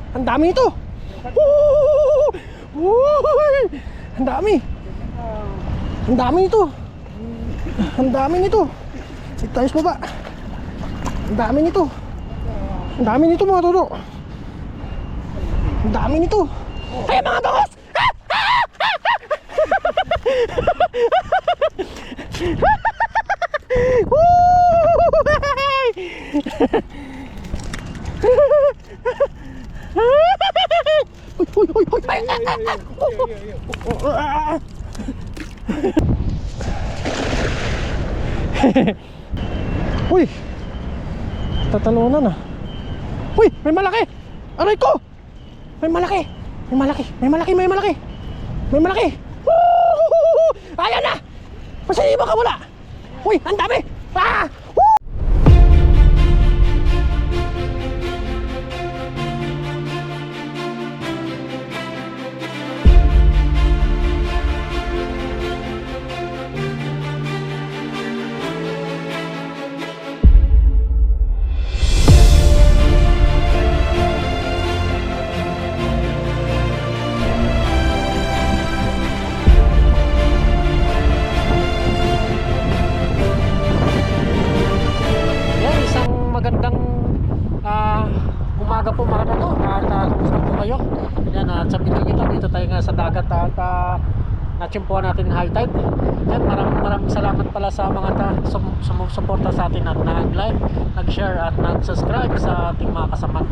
Ang dami nito. Ang dami. Ang dami nito. Ang dami nito. Dito tayo sa baba. Ang dami nito. Ang dami nito mga todo. Ang dami nito. Ay mga bangos. Uy, tatalunan na. Uy, may malaki. Aray ko. May malaki. May malaki. May malaki. May malaki. May malaki. Ayan na. Masaliba ka mula. Uy, ang dami. Ah! Umaga po mga to at kumusta po kayo? Yan, at sa video dito tayo nga sa dagat at natsimpuan natin yung high tide. Yan, maraming salamat pala sa mga sumusuporta sa atin at nag-like, nag-share at nag-subscribe sa ating mga kasama.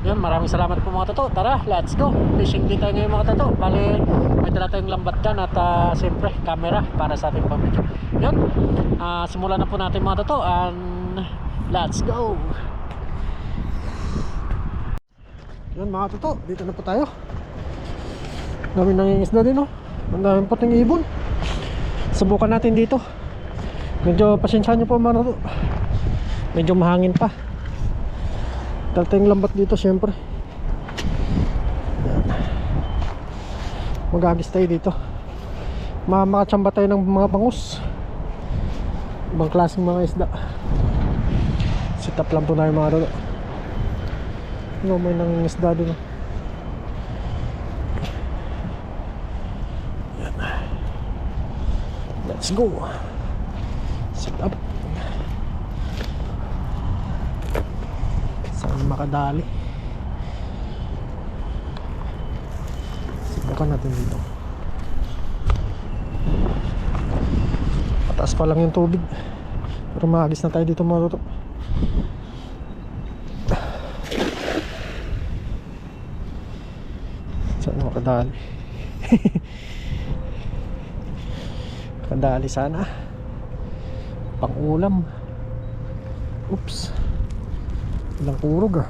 Yan, maraming salamat po mga tato. Tara, let's go! Fishing day tayo ngayon mga tato. Bali, may dala tayong lambat dyan at siyempre, camera para sa ating pamilya. Yan, simulan na po natin mga tato and let's go! Yan mga toto, dito na po tayo. Dami nangingisda din, no? Ang dami po ting ibon. Subukan natin dito. Medyo pasensyahan nyo po mga toto. Medyo mahangin pa. Dala tayong lambat dito syempre. Magagis tayo dito. Makachamba tayo ng mga bangus. Ibang klaseng mga isda. Sit up lang po tayo mga toto. No, may nangingisda doon. Let's go. Sit up. Saan makadali? Subukan natin dito. Pataas pa lang yung tubig. Pero maagis na tayo dito mga toto. Saan makadali? Kadali sana. Pang ulam. Oops. Ilang kurog ah.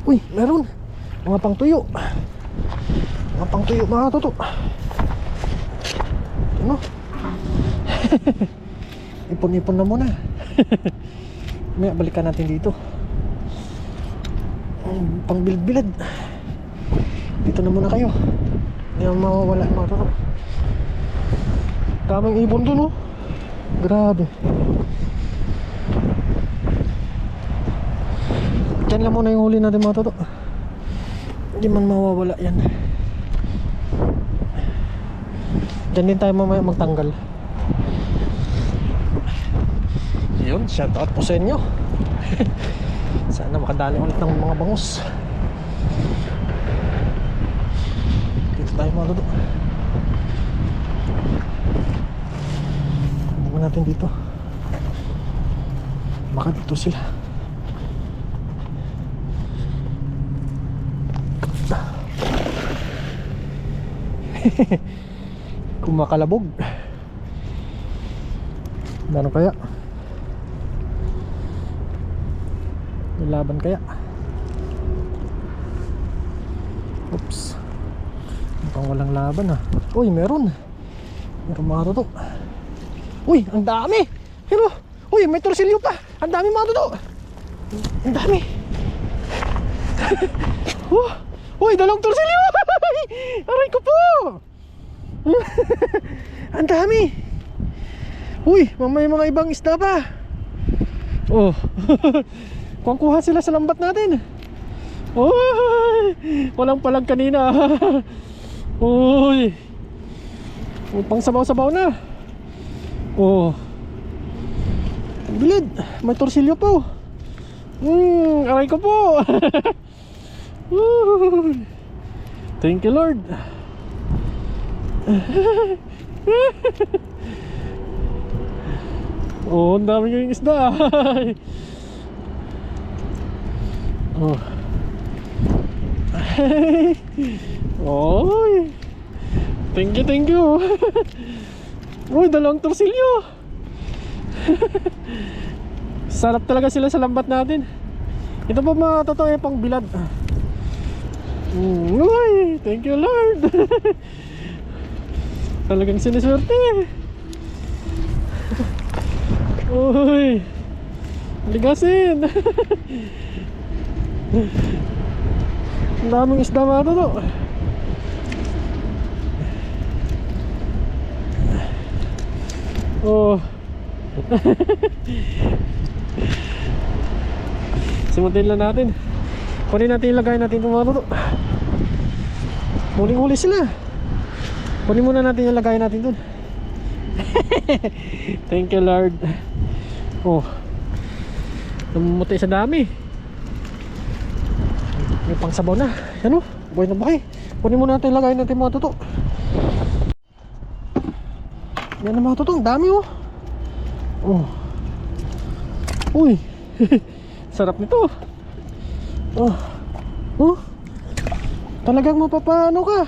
Uy, meron. Mga pang tuyo. Mga pang tuyo mga toto. Ano? Ipon-ipon na muna. May balikan natin dito. Pang bilbilad. Dito na muna kayo. Hindi naman mawawala mga toto. Daming ibon dun, oh. Grabe. Diyan lang muna yung huli natin mga toto. Hindi man mawawala yan. Diyan din tayo mamaya magtanggal. Yun, shout out po sa inyo. Sana makadali ulit ng mga bangus. Dito tayo mga toto. Tingnan natin dito. Baka dito sila. Kumakalabog. Ano kaya? May laban kaya? Oops. Mukhang walang laban ah. Uy, meron. Meron mga toto. Uy, ang dami. Pero, uy, may torsilyo pa. Ang dami mga toto. Ang dami. Uy, dalawang torsilyo. Aray ko po. Ang dami. Uy, may mga ibang isda pa. Oh. Kuha sila sa lambat natin. Uy! Walang palag kanina. Uy! Pang sabaw-sabaw na. Oh. Bilid. May torsilyo po. Aray ko po. Uy! Thank you, Lord. Oh, ang dami yung isda. Oh. Oy. Thank you. Uy, dalawang torsilyo. Sarap talaga sila sa lambat natin. Ito pa mga totoo pang bilad. Uy, thank you, Lord. Talagang siniswerte. Uy, ligasin. Ang daming isda mga to. Oh. Simutin lang natin. Kunin natin yung lagay natin itong mga to. Muling-huli sila. Kunin muna natin yung lagay natin dun. Thank you, Lord. Oh, namumuti sa dami. May pangsabaw na. Yan o, buhay na buhay. Kunin muna natin, lagay natin mga tuto. Yan ang mga tuto, ang dami o. Oh. Uy. Sarap nito. Oh. Oh. Talagang mapapaano ka.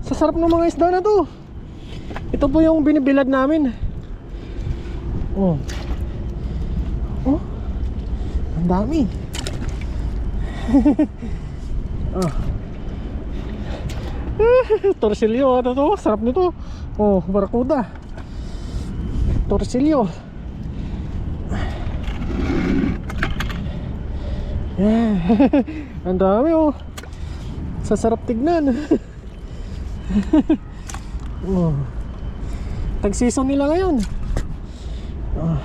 Sa sarap ng mga isda na to. Ito po yung binibilad namin. Oh. Oh. Ang dami. Oh. Torsilyo, ano to? Sarap nito. Oh, barakuda. Torsilyo. Yeah. Ang dami oh. Sasarap tignan. Oh. Tag-season nila ngayon. Oh.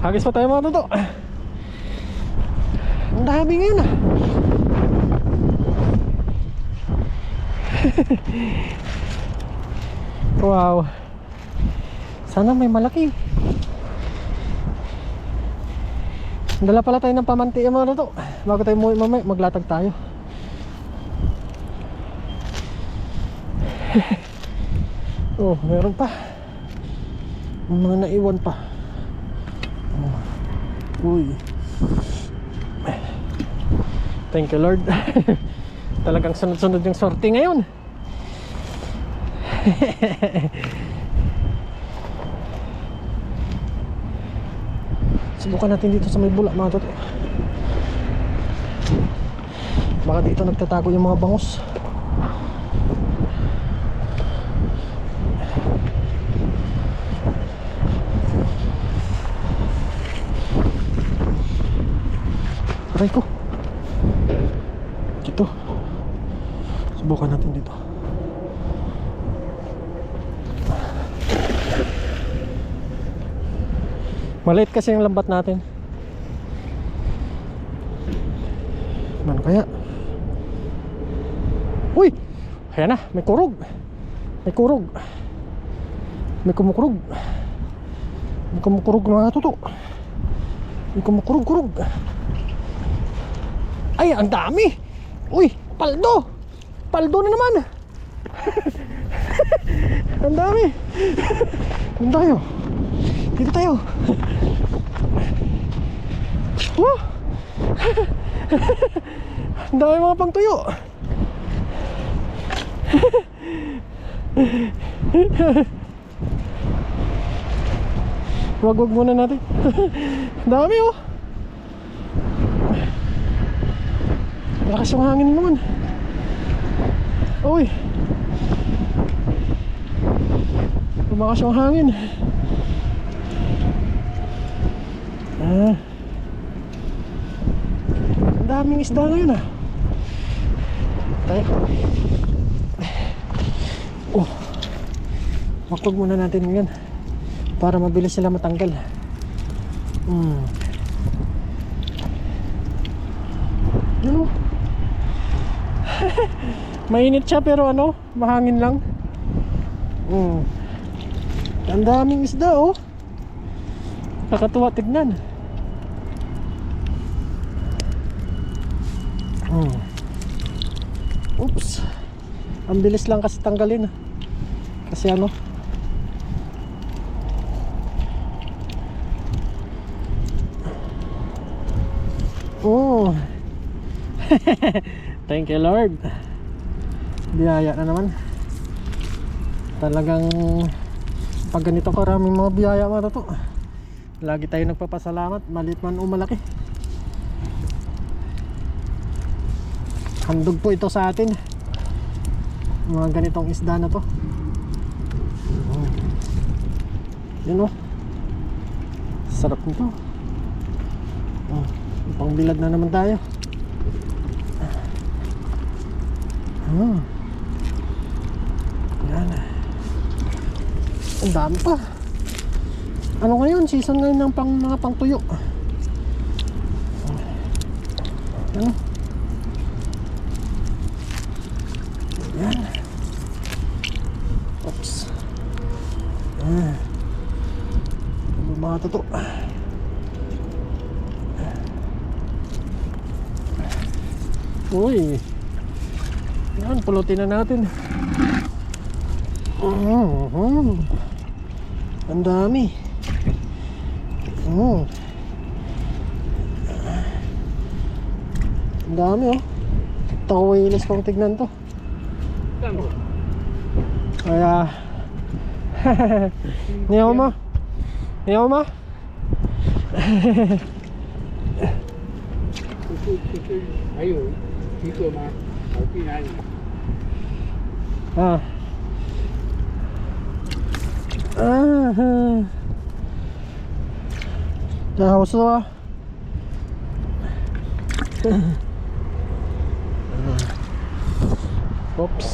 Hagis pa tayo mga toto. Ang dami ngayon ah. Wow. Sana may malaki. Dala pala tayo ng pamanti mga toto. Bago tayo mamaya maglatag tayo. Oh, meron pa. Mga naiwan pa. Oh. Uy. Thank you, Lord. Talagang sunod-sunod yung sorte ngayon. Subukan natin dito sa may bula mga toto. Baka dito nagtatago yung mga bangus. Aray ko. Dito. Subukan natin dito. Maliit kasi yung lambat natin. Ano kaya? Uy! Ayan na, may kurog. May kurog. May kumukurog. May kumukurog mga tuto. May kumukurog-kurog. Ay, ang dami. Uy, paldo. Paldo na naman. Ang dami. Dito tayo. Dito tayo. Ang dami mga pangtuyo. Wag muna natin. Ang dami oh. Lakas yung hangin naman. Uy. Lumakas yung hangin. Ang daming isda ngayon ah. Tayo. Oh. Wakwag muna natin ngayon para mabilis sila matanggal. Yun o. Mainit siya pero ano, mahangin lang. Ang daming isda oh. Nakakatuwa tignan. Oops. Ang bilis lang kasi tanggalin. Kasi ano, thank you Lord. Biyaya na naman. Talagang pag ganito karaming mga biyaya mga to, lagi tayo nagpapasalamat, maliit man o malaki. Handog po ito sa atin, mga ganitong isda na to. Yun o, sarap nito. Pangbilad na naman tayo. Yan. Ang dami pa. Ano ngayon? Season ngayon ng mga pangtuyo. Ano? Yan. Oops. Bumata to. Uy. Yan, pulutin na natin. Ang dami. Ang dami oh. Tawilis kong tignan to. Kaya niyaw mo. Niyaw mo. Ayo, dito ma. Hausa ah. Oops.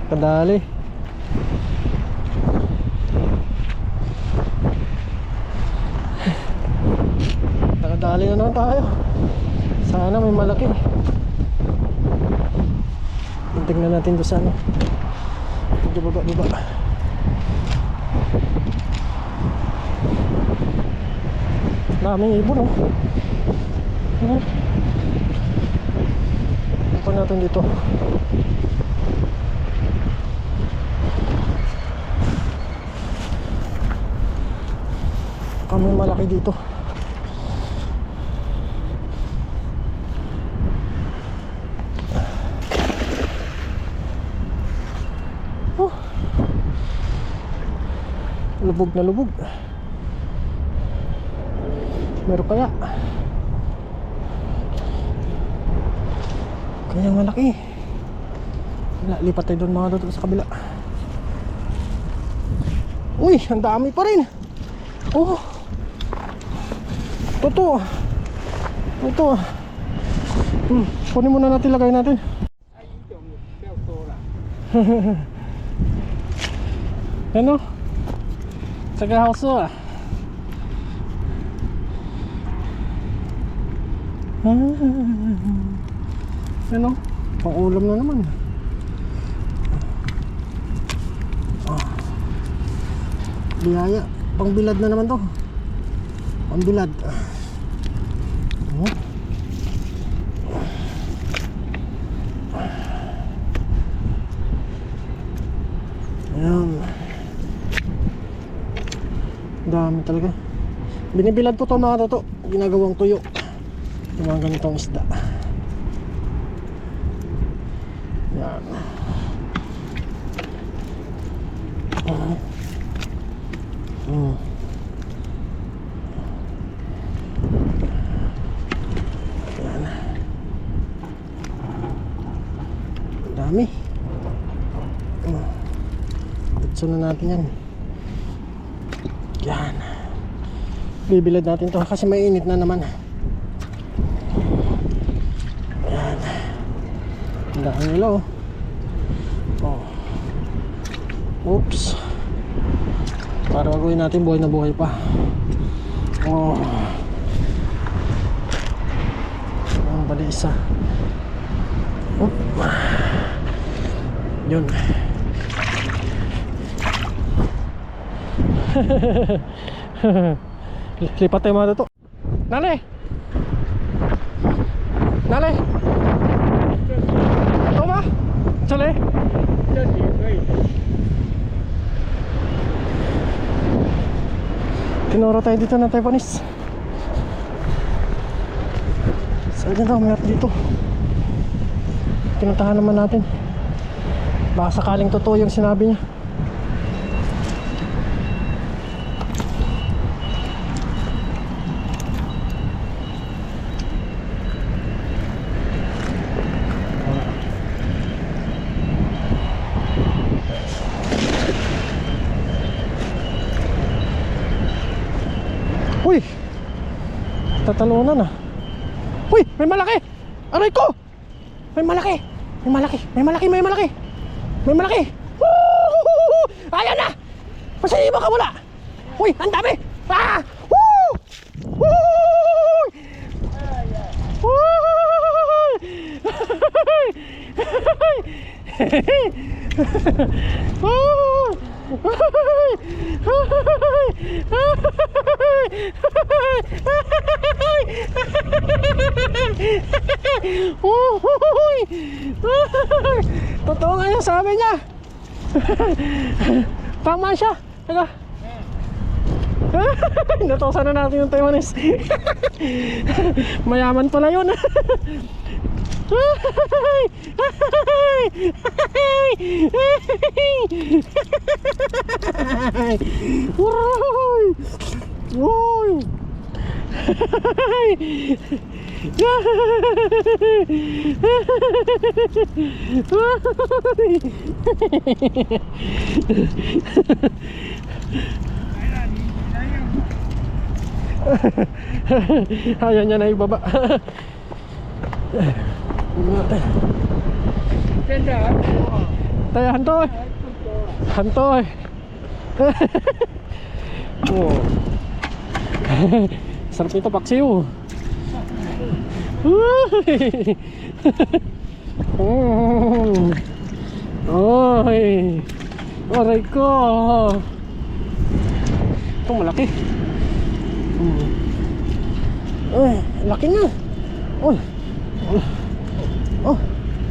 Kadali. Nakadali na naman tayo. Sana may malaki. Tingnan natin doon sa ano. Baba. Daming ibon oh. Ito natin dito. Kami malaki dito. Lubog na lubog. Meron kaya? Kaya malaki. Lipat tayo doon mga doon sa kabila. Uy, ang dami pa rin. Oh, totoo. Ito. Kunin muna natin, lagay natin. Ano? Saka house ah. Ano? Pang ulam na naman. Biyaya. Pang bilad na naman to. Pang bilad. Ayan. Dami talaga. Binibilad po to mga toto. Ginagawang tuyo. Yung mga ganitong isda. Yan. Yan. Dami. diretso na natin yan. Yan. Bibilad natin to kasi mainit na naman. Yan. Ang daan nila oh. Oh. Oops. Para gagawin natin buhay na buhay pa. Oh. Ang bali isa. Oop. Yun. Lipat tayo mga to. Nale! Nale! Ito ba? Sali! 这里可以。 Tinuro tayo dito ng Taiwanese. Saan daw? Mayroon dito. Pinuntahan naman natin. Baka sakaling totoo yung sinabi niya. Uy! Tatalunan ah. Uy! May malaki! Aray ko! May malaki! May malaki! May malaki! May malaki! May malaki! Woo! Ayan na! Masaliba ka mula! Uy! Ang dami! Ah! Woo! Woo! Totoo nga yung sabi niya. Tama siya. Teka. Natusan na natin yung Taiwanese. Mayaman pala yun. Ayaw niya na ibaba. 真的还不错， Tayo, hantoy. 还不错。 Hantoy. Oh. Sarap nito paksiw. Oy. Aray ko. Ito malaki. Ay, laki nga. Oy. Oh.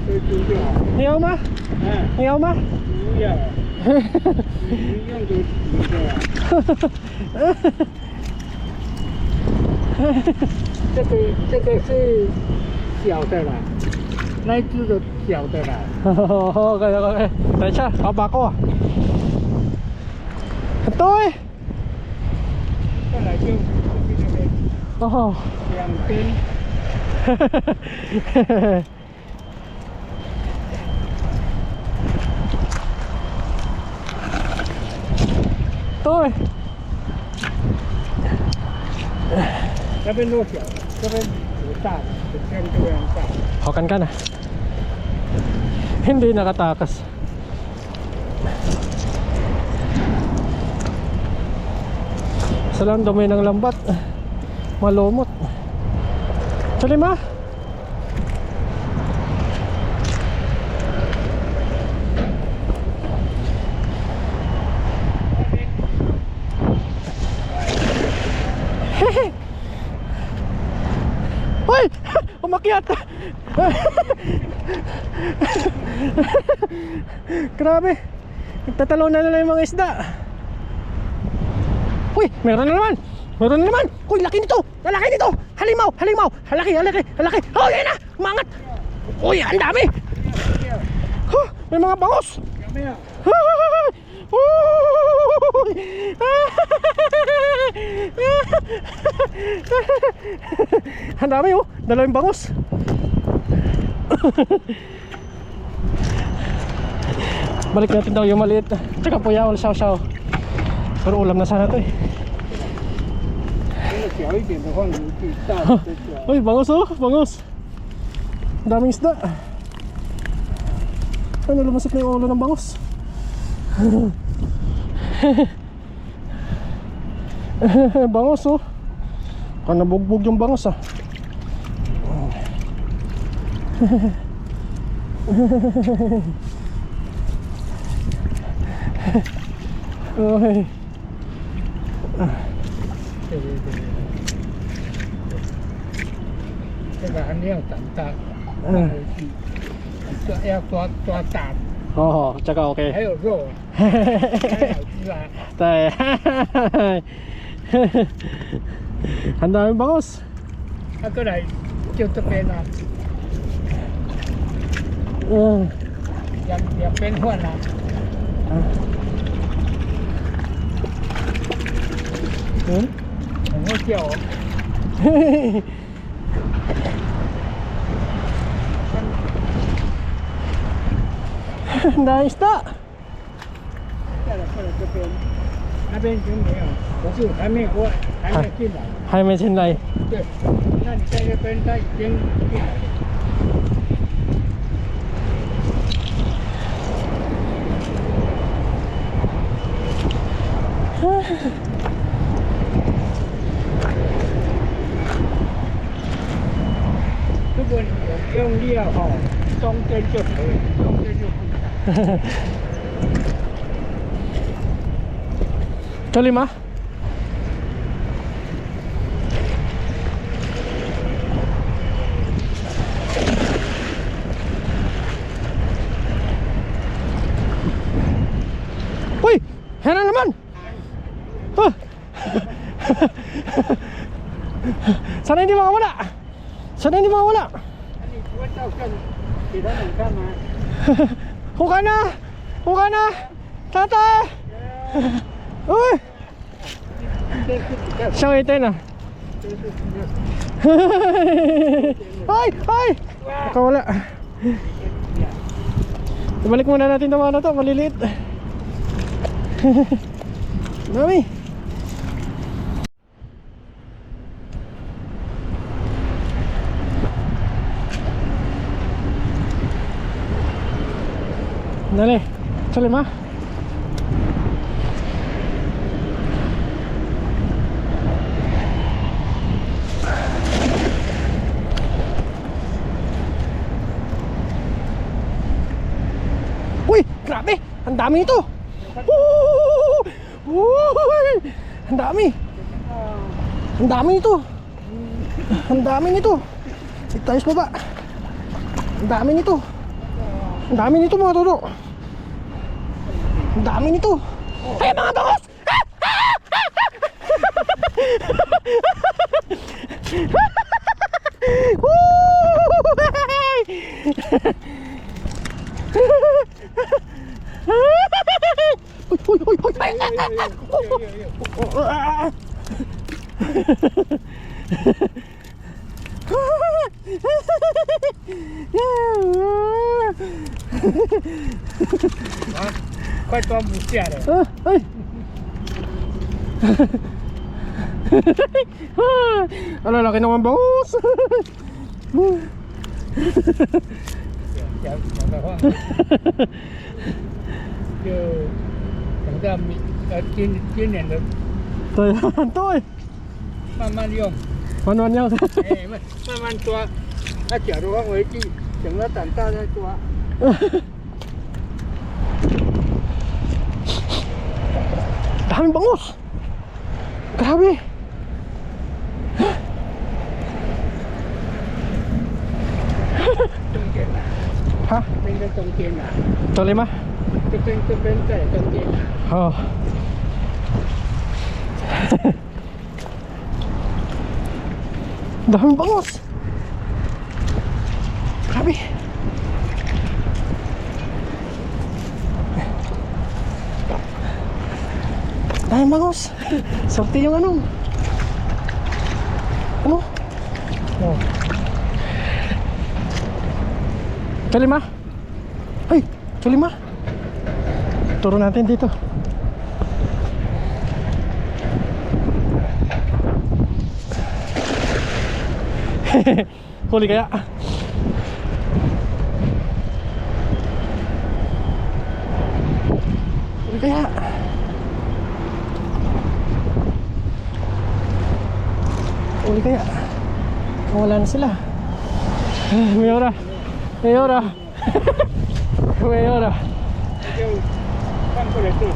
这猪就好。 Niyaw ma? 哎， Niyaw ma? 不要，不用就吃的。这个是小的啦，那一只的小的啦。 Okay, okay. Tayo siya, kabak ko. Hantoy. 再来就这边 Oh. 两边。 Toy. 那边弱小，这边有大的，这边这边大。 Hawakan ka na. Hindi nakatakas. Sa lang dumi ng lambat. Malumot. Tuloy ma. Hoy! Umakyat! Grabe! Nagtatalo na nila yung mga isda. Uy! Meron na naman! Meron na naman! Uy! Laki nito! Lalaki nito! Halimaw! Halimaw! Halaki! Halaki! Halaki! Oh! Yan na! Umangat! Uy! Ang dami! Huh, may mga bangos! 有没有？ Ang dami oh, dalawang bangos. Balik natin daw yung maliit. Tsaka puya, saw-saw. Pero ulam na sana to eh. 这个小一点的话，你自己大的再抓。 Uy, bangos oh, bangos. Daming isda. Ano, lumasik na yung ulo ng bangos. Bangos oh. Baka nabugbog yung bangos ah. Okay. 对对对，这个还没有长大，放回去，要抓大的， Oo, tsaka 还 okay. 有肉，还好吃啊。 Tay. Ang daming bangos. 他过来就这边啊， 两边换啊。 Yun. 很会叫哦。 Ang daming isda. 过来这边，那边已经没有，不是还没过，还没进来。 Hay may sinlay. 对，那你在那边，他已经进来了。如果你有用力哈，中间就可以，中间就不打。 Ito lima. Uy! Yan na naman! Ah! Sana hindi makawala! Sana hindi makawala! 那你不会照相给他们看吗？ Huka na! Huka na! Tatay! Uy! 这是比较， Siyang itin ah. 这是比较。 Ay! Ay! Nakawala. Ibalik muna natin itong mga na to, maliliit. Dami. Dali, sa lima. Uy, grabe! Ang dami nito! Uy! Ang dami! Ang dami nito! Ang dami nito! Dito tayo sa baba! Ang dami nito! Ang dami nito mga todo! Ang dami nito! Ay, mga bangos! Uy, uy, uy, uy! Ay,快装不下了。 Ay! Ang lalaki naman bangus! 讲的话，就等到今年的 Ito yan, ito eh! 慢慢用， Manuan yan. 哎，慢慢抓。那假如放回去，等它长大再抓。 Daming bangus! Grabe! Ha? 边在中间啊， Ito lima? 这边在中间啊。 Oo. Daming bangus! Grabe! Daming bangus! Sorte yung ano? Ano?哦， Ito lima? Ay! Ito lima? Turo natin dito. Huli kaya? Huli kaya? Huli kaya? Wala na sila. May ora. May ora. May ora. Yung pan ko ito.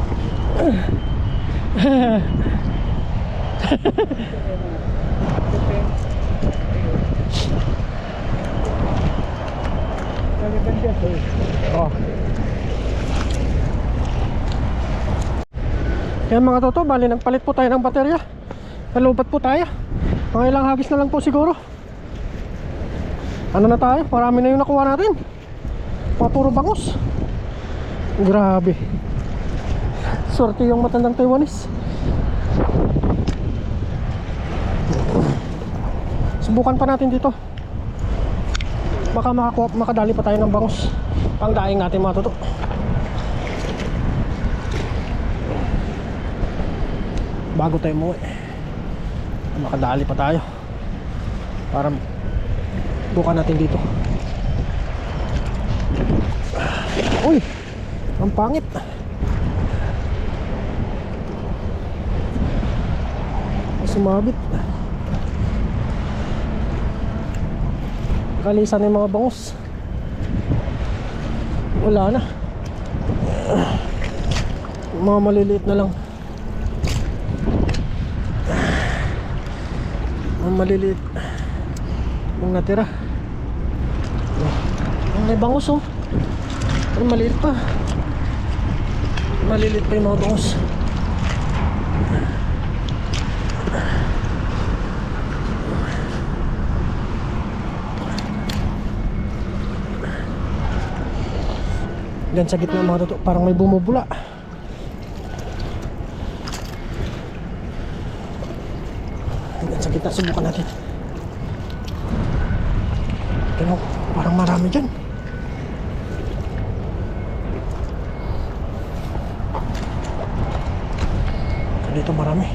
Oh. Yan mga toto, bali nagpalit po tayo ng baterya. Nalubat po tayo. Mga ilang hagis na lang po siguro. Ano na tayo? Marami na yung nakuha natin. Mga puro bangus. Grabe. Swerte yung matandang Taiwanese. Subukan pa natin dito. Baka makadali pa tayo ng bangus. Pangdaing natin mga toto. Bago tayo umuwi, makadali pa tayo para bukan natin dito. Uy, ang pangit. Sumabit. Kalisan yung mga bangus. Wala na. Mga maliliit na lang. Ang maliliit ang natira. Ang may bangus oh. Ang maliit pa. Maliliit pa yung mga bangus. Diyan sa gitna mga toto, parang may bumubula. Diyan sa gitna, subukan natin. Pero parang marami dyan. Dito marami.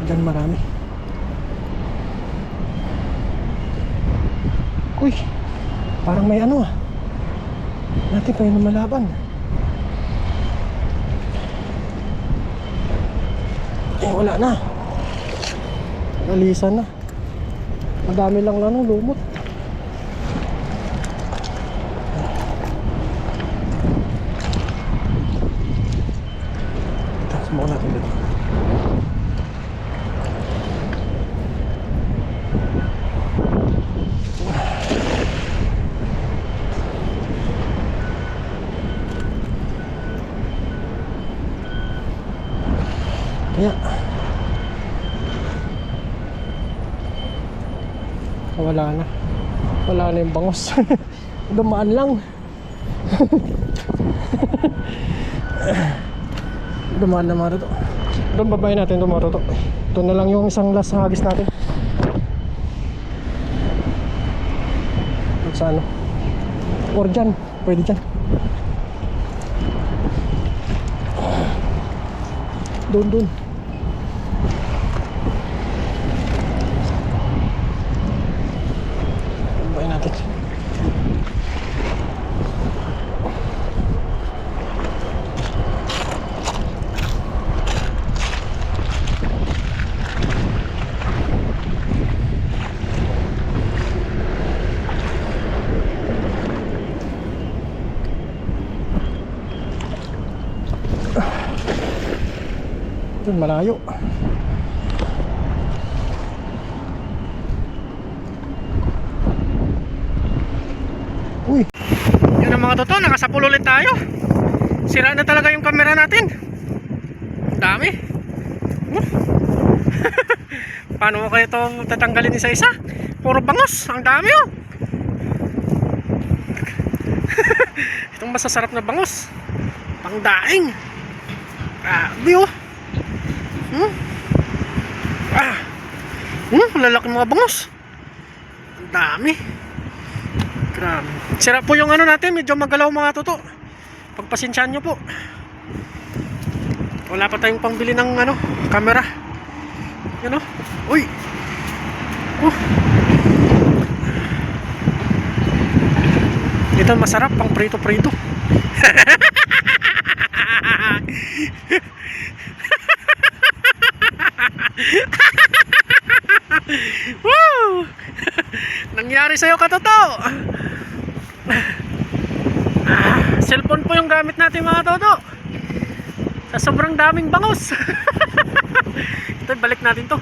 Diyan marami. Uy, parang may ano ah. Natin pa yung lumalaban. Eh wala na. Nalisan na. Madami lang lang lumot. Subukan natin dito. Kaya wala na yung bangus. Dumaan lang. Dumaan na mga toto. Doon babayin natin doon mga toto. Ito na lang yung isang last hagis natin. Sa ano or dyan, pwede dyan. Doon babayin natin. Doon malayo. Uy, yun ang mga toto, nakasapul ulit tayo. Sira na talaga yung camera natin. Dami. Paano mo kayo itong tatanggalin isa-isa? Puro bangus, ang dami oh. Itong masasarap na bangus, pangdaing. Grabe oh. Lalaki mga bangus. Ang dami. Grabe. Sira po yung ano natin, medyo magalaw mga toto. Pagpasensyaan nyo po. Wala pa tayong pangbili ng ano, camera. Yan o. Uy. Ito masarap pang prito-prito. Woo! Nangyari sa'yo katoto. Cellphone po yung gamit natin mga toto. Sa sobrang daming bangus. Ito, balik natin to.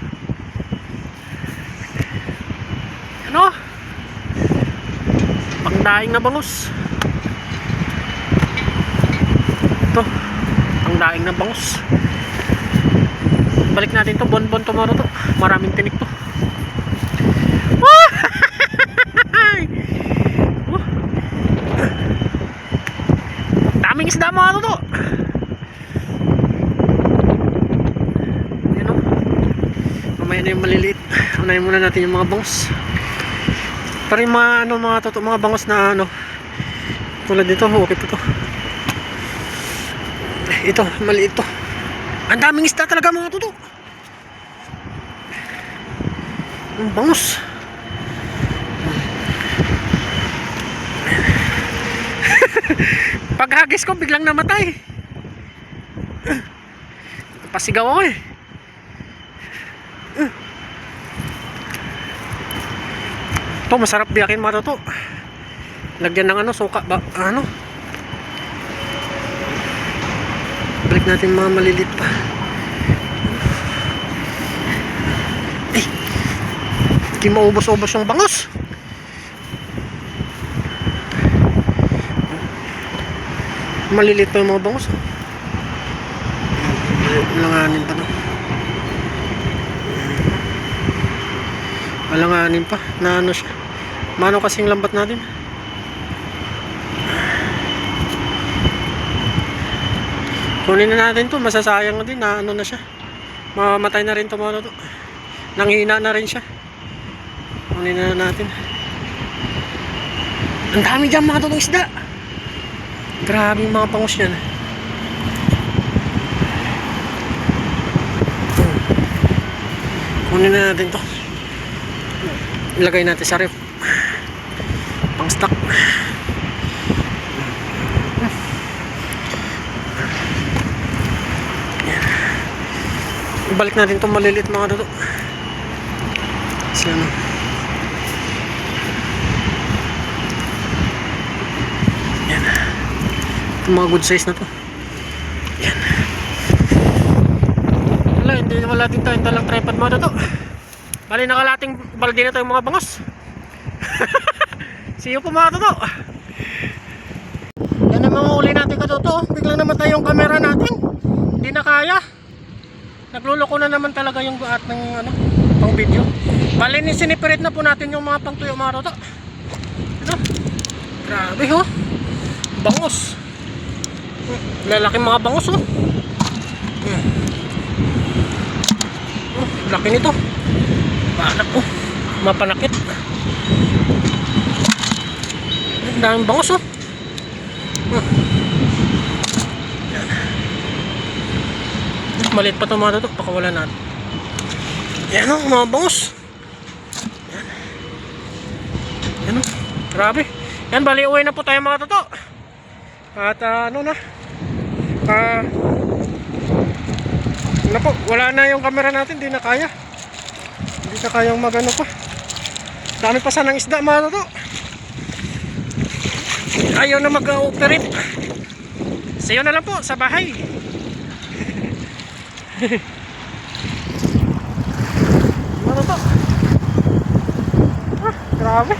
Ano? Pangdaing na bangus. Ito, pangdaing na bangus. Balik natin to, bonbon tomorrow to. Maraming tinik to. Daming isda mga toto. Yan o. Mamaya na yung maliliit. Unahin muna natin yung mga bangus. Pero yung mga ano mga toto, mga bangus na ano tulad nito, okay po to. Ito, maliit to. Ang daming isda talaga mga toto. Ang bangus. Paghagis ko biglang namatay. Pasigaw ako eh. Ito masarap biyakin mga toto. Lagyan ng ano, suka ba, ano. Balik natin mga malilit pa. Hindi maubos-ubos yung bangus. Malilit pa yung mga bangus. Langanin pa no. Malanganin pa na ano siya. Mano kasing lambat natin. Kunin na natin to, masasayang na din na ano na siya. Mamamatay na rin to mga to. Nanghina na rin siya. Kunin na natin. Ang dami dyan mga tutong isda. Grabe yung mga bangus yan. Kunin na natin to. Ilagay natin sa ref. Pang stock. Ibalik natin itong maliliit mga toto. Kasi ano. Yan. Itong mga good size na to. Yan. Wala din tayong dalang tripod mga toto. Bali nakalating balde na tayong mga bangos. See you po mga toto. Yan ang mga uli natin katoto. Biglang namatay yung camera natin. Hindi na kaya. Nagluloko na naman talaga yung at ng ano, pang video. Bali ni siniperate na po natin yung mga pangtuyo mga toto. Ano? Grabe ho. Bangos. Lalaking mga bangos oh. Laki nito. Panak oh. Mapanakit. Ang daming bangos oh. Maliit pa ito mga toto. Pakawala natin. Yan oh, mga bangos. Yan. Yan oh. Grabe. Yan, bali uwi na po tayo mga toto. At ano na. Ano po, wala na yung camera natin. Hindi na kaya. Hindi na kayang magano pa. Dami pa sanang isda mga toto. Ayaw na mag-operate. Sayo na lang po sa bahay. Ano to? Grabe.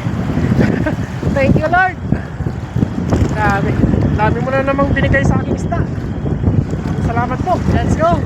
Thank you Lord. Grabe. Dami mo na namang binigay sa aking isda. Salamat po. Let's go.